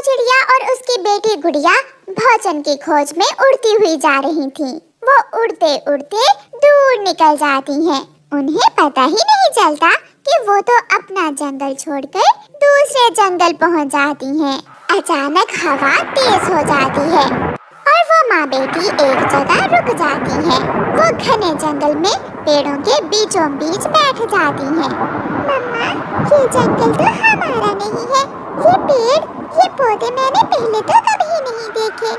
चिड़िया और उसकी बेटी गुड़िया भोजन की खोज में उड़ती हुई जा रही थी। वो उड़ते उड़ते दूर निकल जाती हैं। उन्हें पता ही नहीं चलता कि वो तो अपना जंगल छोड़कर दूसरे जंगल पहुंच जाती हैं। अचानक हवा तेज हो जाती है और वो माँ बेटी एक जगह रुक जाती हैं। वो घने जंगल में पेड़ों के बीचों बीच बैठ जाती हैं। मम्मा, ये जंगल तो हमारा नहीं है। ये पेड़, ये पौधे मैंने पहले तो कभी नहीं देखे।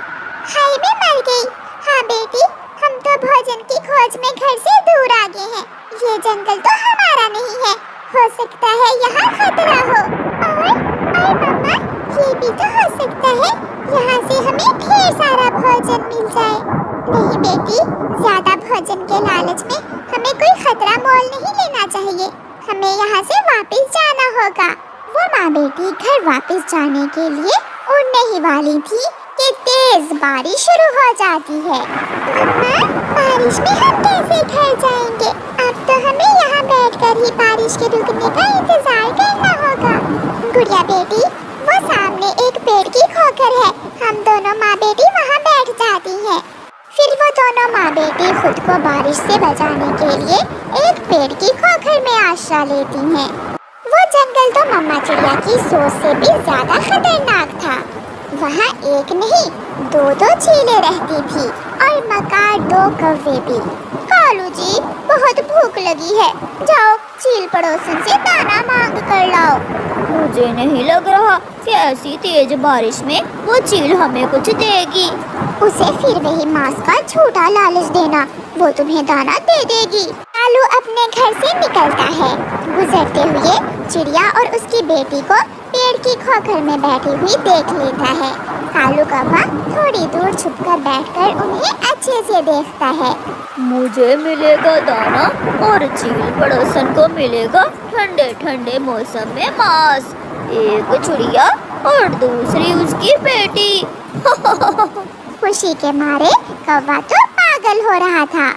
हाय, मैं मर गई। हाँ बेटी, हम तो भोजन की खोज में घर से दूर आ गए हैं। ये जंगल तो हमारा नहीं है। हो सकता है यहाँ खतरा हो। और मम्मा, ये भी तो हो सकता है यहाँ से हमें ढेर सारा भोजन मिल जाए। नहीं बेटी, ज्यादा भोजन के लालच में हमें कोई खतरा मोल नहीं लेना चाहिए। हमें यहाँ से वापस जाना होगा। वो माँ बेटी घर वापस जाने के लिए उड़ने ही वाली थी कि तेज बारिश शुरू हो जाती है। मम्मा, बारिश में हम कैसे घर जाएंगे? अब तो हमें यहाँ बैठकर ही बारिश के रुकने का इंतजार करना होगा। गुड़िया बेटी, वो सामने एक पेड़ की खोखर है। हम दोनों माँ बेटी वहाँ बैठ जाती हैं। फिर वो दोनों माँ बेटी खुद को बारिश से बचाने के लिए एक पेड़ की खोखर में आश्रय लेती हैं। वो जंगल तो मम्मा चिड़िया की सोच से भी ज्यादा खतरनाक था। वहाँ एक नहीं, दो चीलें रहती थी और मकार 2 कौवे भी। कालू जी, बहुत भूख लगी है। जाओ, चील पड़ोसन से दाना मांग कर लाओ। मुझे नहीं लग रहा कि ऐसी तेज बारिश में वो चील हमें कुछ देगी। उसे फिर वही मांस का झूठा लालच देना, वो तुम्हें दाना दे देगी। कालू अपने घर से निकलता है। गुजरते हुए चिड़िया और उसकी बेटी को पेड़ की खोखर में बैठी हुई देख लेता है। कालू कौवा थोड़ी दूर छुपकर बैठकर उन्हें अच्छे से देखता है। मुझे मिलेगा दाना और चील पड़ोसन को मिलेगा ठंडे ठंडे मौसम में मांस। एक चिड़िया और दूसरी उसकी बेटी। खुशी के मारे कौवा तो पागल हो रहा था।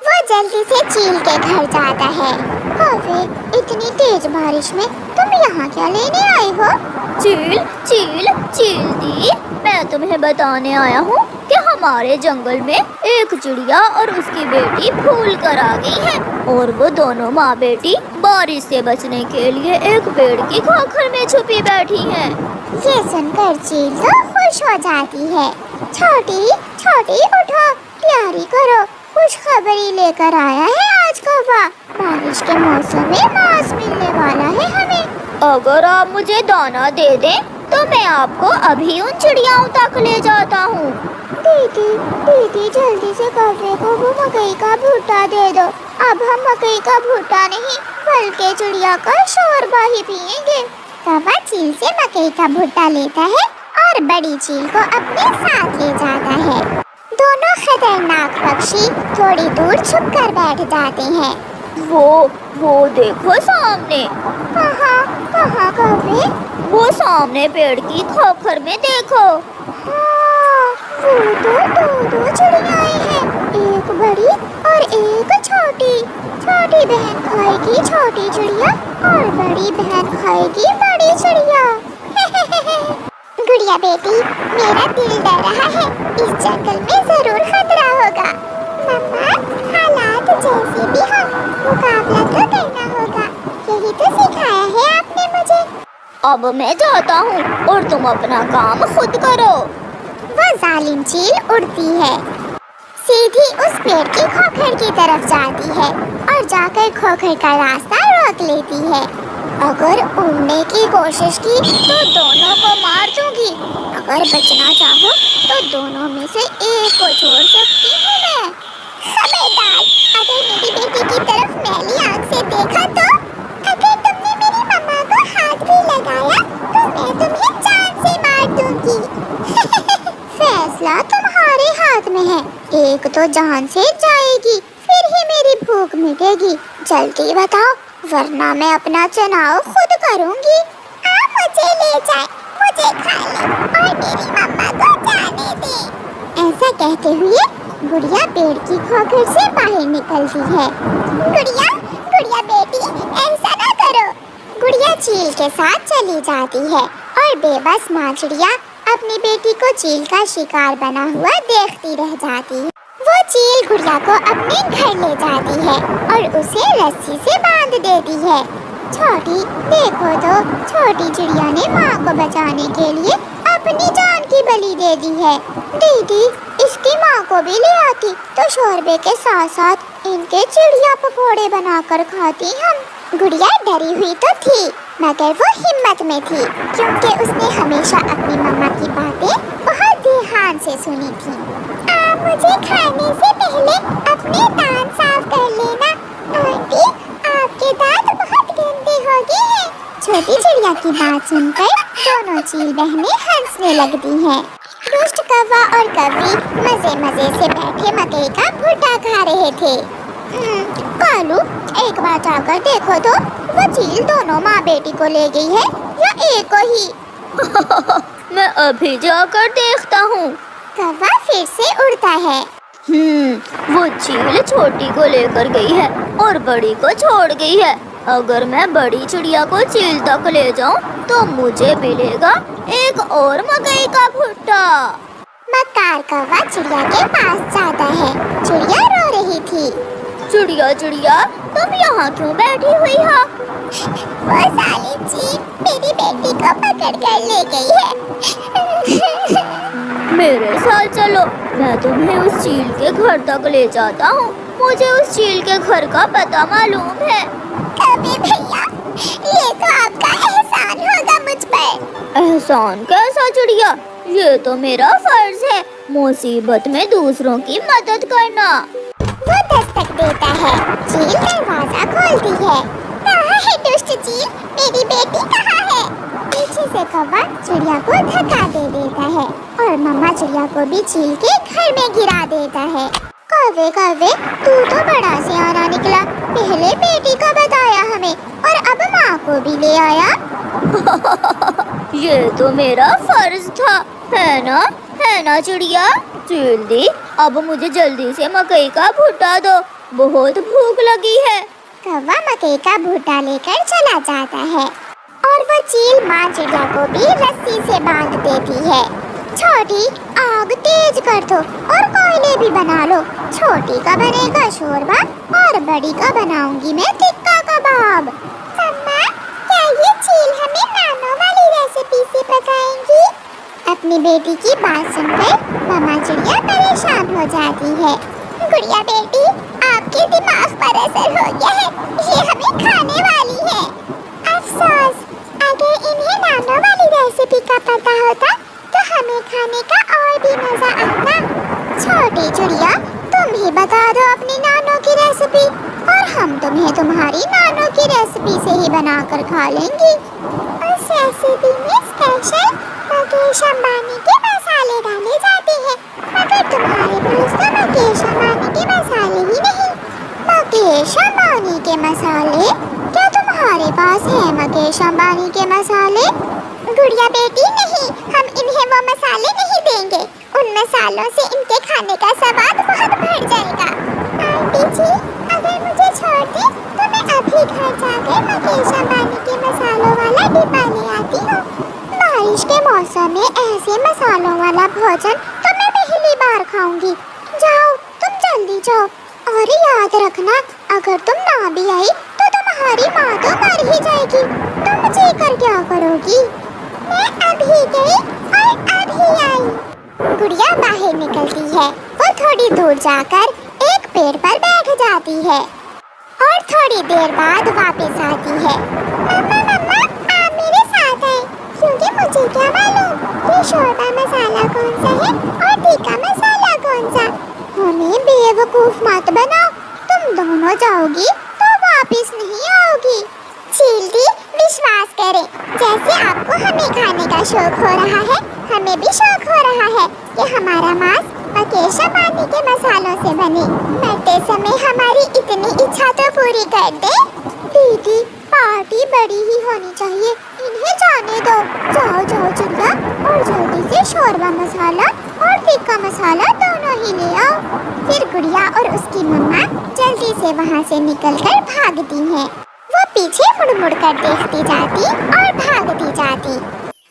वो जल्दी से चील के घर जाता है। कौवे, इतनी तेज बारिश में तुम यहाँ क्या लेने आए हो? चील चील चील दी, मैं तुम्हें बताने आया हूँ कि हमारे जंगल में एक चिड़िया और उसकी बेटी भूल कर आ गई है और वो दोनों माँ बेटी बारिश से बचने के लिए एक पेड़ की खोखर में छुपी बैठी हैं। ये सुनकर चील तो खुश हो जाती है। छोटी छोटी उठो, तैयारी करो, कुछ खबरी लेकर आया है आज कौवा। बारिश के मौसम में मांस मिलने वाला है हमें। अगर आप मुझे दाना दे दें तो मैं आपको अभी उन चिड़ियाओं तक ले जाता हूँ। दीदी दीदी, जल्दी से कौवे को वो मकई का भुट्टा दे दो। अब हम मकई का भुट्टा नहीं बल्कि चिड़िया का शोरबा ही पिएंगे। कौवा चील से मकई का भुट्टा लेता है और बड़ी चील को अपने साथ ले जाता है। दोनों खतरनाक पक्षी थोड़ी दूर छुपकर बैठ जाते हैं। वो देखो सामने। कहाँ कौवे? वो सामने पेड़ की खोखर में देखो। हाँ, वो तो 2 चिड़ियाएं हैं, एक बड़ी और एक छोटी। छोटी बहन खाएगी छोटी चिड़िया और बड़ी बहन खाएगी बड़ी चिड़िया। गुड़िया बेटी, मेरा दिल डर रहा है। इस जंगल में जरूर खतरा होगा। मम्मा, हालात जैसे भी हो, मुकाबला तो करना होगा। यही तो सिखाया है आपने मुझे। अब मैं जाता हूँ और तुम अपना काम खुद करो। वो जालिम चील उड़ती है, सीधी उस पेड़ की खोखर की तरफ जाती है और जाकर खोखर का रास्ता रोक लेती है। अगर उड़ने की कोशिश की तो दोनों को मार दूंगी। अगर बचना चाहो तो दोनों में से एक को छोड़ सकती हूँ मैं। खबरदार, अगर मेरी बेटी की तरफ मैली आंख से देखा तो, अगर तुमने मेरी मम्मा को हाथ भी लगाया तो मैं तुम्हें जान से मार दूंगी। फैसला तुम्हारे हाथ में है। एक तो जान से जाएगी, फिर ही मेरी भूख मिटेगी। जल्दी बताओ, वरना मैं अपना चुनाव खुद करूंगी। आप मुझे ले जाएं, मुझे खा लें और मेरी मम्मा को जाने दें। ऐसा कहते हुए गुड़िया पेड़ की खोखर से बाहर निकलती है। गुड़िया बेटी, ऐसा ना करो। गुड़िया चील के साथ चली जाती है और बेबस माँ चिड़िया अपनी बेटी को चील का शिकार बना हुआ देखती रह जाती है। वो चील गुड़िया को अपने घर ले जाती है और उसे रस्सी से बांध देती है। छोटी देखो तो, छोटी चिड़िया ने माँ को बचाने के लिए अपनी जान की बलि दे दी है। दीदी इसकी माँ को भी ले आती तो शोरबे के साथ साथ इनके चिड़िया पकोड़े बनाकर खाती हम। गुड़िया डरी हुई तो थी, मगर वो हिम्मत में थी क्योंकि उसने हमेशा अपनी मम्मा की बातें बहुत ध्यान से सुनी थी। आप मुझे खाने से पहले अपने दांत साफ कर लेना। आंटी आपके दांत बहुत गंदे हो गए हैं। छोटी चिड़िया की बात सुनकर दोनों चील बहनें हंसने लगती हैं। दुष्ट कौवा और कौवी मजे मजे से बैठे मकई का भुट्टा खा रहे थे। कालू एक बार जाकर देखो तो, वो चील दोनों माँ बेटी को ले गई है या एक को ही? मैं अभी जाकर देखता हूँ। कौवा फिर से उड़ता है। वो चील छोटी को लेकर गई है और बड़ी को छोड़ गई है। अगर मैं बड़ी चिड़िया को चील तक ले जाऊं तो मुझे मिलेगा एक और मकई का भुट्टा। मक्कार कौवा चिड़िया के पास जाता है। चिड़िया रो रही थी। चिड़िया चिड़िया तुम यहाँ क्यों बैठी हुई हो? वो साली चील मेरी बेटी को पकड़ कर ले गई है। मेरे साथ चलो, मैं तुम्हें उस चील के घर तक ले जाता हूँ। मुझे उस चील के घर का पता मालूम है। कभी भैया, ये तो आपका एहसान होगा मुझ पर। एहसान कैसा चिड़िया? ये तो मेरा फर्ज है, मुसीबत में दूसरों की मदद करना। वो दस्तक देता है। चील दरवाजा खोलती है। कहाँ है दुष्ट चील? मेरी बेटी कहाँ है? पीछे से कौवा चिड़िया को धक्का दे देता है और मम्मा चिड़िया को भी चील के घर में गिरा देता है। कौवे कौवे, तू तो बड़ा सियाना निकला। पहले बेटी का बताया हमें और अब माँ को भी ले आया। ये तो मेरा फर्ज था, है ना चिड़िया? चील दी, अब मुझे जल्दी से मकई का भुट्टा दो, बहुत भूख लगी है। कौवा मकई का भुट्टा लेकर चला जाता है और वो चील माँ चिड़िया को भी रस्सी से बांध देती है। छोटी आग तेज कर दो और कोयले भी बना लो। छोटी का बनेगा शोरबा और बड़ी का बनाऊंगी मैं टिक्का कबाब। मम्मा, क्या ये चील हमें नानो वाली रेसिपी से पकाएंगी? अपनी बेटी की बात सुनकर मम्मा चिड़िया परेशान हो जाती है। गुड़िया बेटी, आपके दिमाग पर असर हो गया है, ये हमें खाने वाली है। अफसोस, अगर इन्हें नानो वाली रेसिपी का पता होता तो हमें खाने का और भी मजा आता। छोटी चिड़िया, तुम ही बता दो अपनी नानो की रेसिपी और हम तुम्हें तुम्हारी नानो की रेसिपी से ही बनाकर खा लेंगी। उस रेसिपी में स्पेशल मुकेश अंबानी के मसाले डाले जाते हैं, मगर तुम्हारे पास तो मुकेश अंबानी के मसाले ही नहीं। मुकेश अंबानी के मसाले? क्या तुम्हारे पास है मुकेश अंबानी के मसाले? गुड़िया बेटी नहीं, हम इन्हें वो मसाले नहीं देंगे। उन मसालों से इनके खाने का स्वाद बहुत बढ़ जाएगा। आंटी जी, अगर मुझे छोड़ दे तो मैं अभी घर जाकर मुकेश अंबानी के मसालों वाला डिब्बा ले आती हूँ। बारिश के मौसम में ऐसे मसालों वाला भोजन तो मैं पहली बार खाऊंगी। जाओ, तुम जल्दी जाओ और याद रखना, अगर तुम ना भी आई तो तुम्हारी माँ तो मर ही जाएगी। तुम जी कर क्या करोगी? मैं अभी गई और अभी आई। गुड़िया बाहर निकलती है। वो थोड़ी दूर जाकर एक पेड़ पर बैठ जाती है और थोड़ी देर बाद वापस आती है। मम्मा मम्मा, आप मेरे साथ आए, क्योंकि मुझे क्या मालूम कि शोरबा मसाला कौन सा है और टिक्का मसाला कौन सा। हमें बेवकूफ मत बनाओ, तुम दोनों जाओगी तो वापस नहीं आओगी। चील दी, विश्वास करें, जैसे आपको हमें खाने का शौक हो रहा है, हमें भी शौक हो रहा है कि हमारा मांस मुकेश अंबानी के मसालों से बने। मरते समय हमारी इतनी इच्छा तो पूरी कर दे। दीदी, पार्टी बड़ी ही होनी चाहिए, इन्हें जाने दो। जाओ जाओ चिड़िया, और जल्दी से शोरबा मसाला और टिक्का मसाला दोनों ही ले आओ। फिर गुड़िया और उसकी मम्मा जल्दी से वहाँ से निकलकर भागती हैं। वो पीछे मुड़ मुड़ कर देखती जाती और भागती जाती।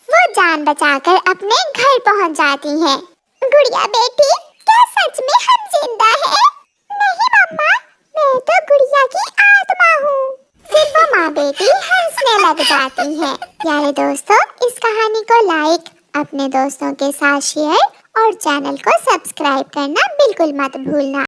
वो जान बचाकर अपने घर पहुंच जाती हैं। गुड़िया बेटी, क्या सच में हम जिंदा हैं? नहीं मम्मा, मैं तो गुड़िया की आत्मा हूँ। फिर वो माँ बेटी हंसने लग जाती हैं। प्यारे दोस्तों, इस कहानी को लाइक, अपने दोस्तों के साथ शेयर और चैनल को सब्सक्राइब करना बिल्कुल मत भूलना।